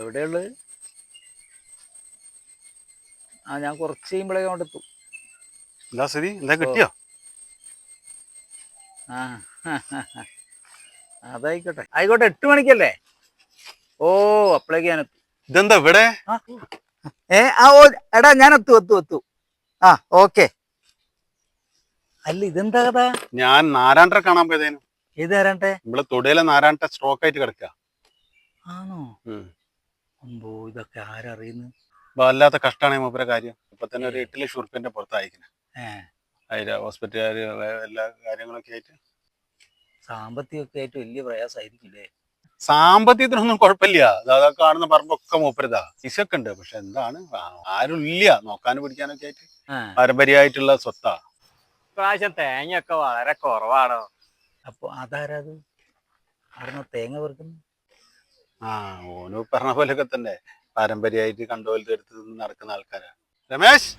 എവിടെയുള്ളത്? ആ, ഞാൻ കുറച്ച് കഴിയുമ്പോഴേക്കും അവിടെ എത്തും. എന്താ സ്ഥിതി? എന്താ ഓ, കിട്ടിയോ? ആ അതായിക്കോട്ടെ, ആയിക്കോട്ടെ. 8 മണിക്കല്ലേ? ഓ, അപ്പോഴേക്ക് ഞാൻ എത്തും. ഇതെന്താ ഇവിടെ? ഓ, എടാ ഞാൻ എത്തും. ആ, ഓക്കെ. അല്ല, ഇതെന്താ കഥ? ഞാൻ നാരായണനെ കാണാൻ പോയതേനു. ഏത് തരട്ടെ? നമ്മളെ തൊടിയിലെ നാരായണ സ്ട്രോക്ക് ആയിട്ട് കിടക്കുക. ആണോ? അമ്പോ, ഇതൊക്കെ ആരറിയുന്നു? വല്ലാത്ത കഷ്ടമാണ് മൂപ്പരെ കാര്യം. ഇപ്പൊ തന്നെ ഒരു 8 ലക്ഷം ഉറുപ്പ്യന്റെ പുറത്തായിരിക്കുന്നത്. അതിന്റെ ഹോസ്പിറ്റലുകാര് എല്ലാ കാര്യങ്ങളൊക്കെ ആയിട്ട് സാമ്പത്തികമൊക്കെ ആയിട്ട് വലിയ പ്രയാസമായിരിക്കില്ലേ? സാമ്പത്തികത്തിനൊന്നും കുഴപ്പമില്ല. അതൊക്കെ കാണുന്ന പറമ്പൊക്കെ മൂപ്പരതാ. ഇശൊക്കെ ഉണ്ട്. പക്ഷെ എന്താണ്, ആരും ഇല്ല നോക്കാനും പിടിക്കാനൊക്കെ ആയിട്ട്. പാരമ്പര്യമായിട്ടുള്ള സ്വത്താ. പ്രാവശ്യം തേങ്ങയൊക്കെ വളരെ കുറവാണോ? അപ്പൊ അതാരത് അവിടെ തേങ്ങ വെറുക്കുന്നു? ഓന് പറഞ്ഞ പോലെയൊക്കെ തന്നെ പാരമ്പര്യമായിട്ട് കണ്ടുപോലത്തെ എടുത്ത് നടക്കുന്ന ആൾക്കാരാ. രമേശ്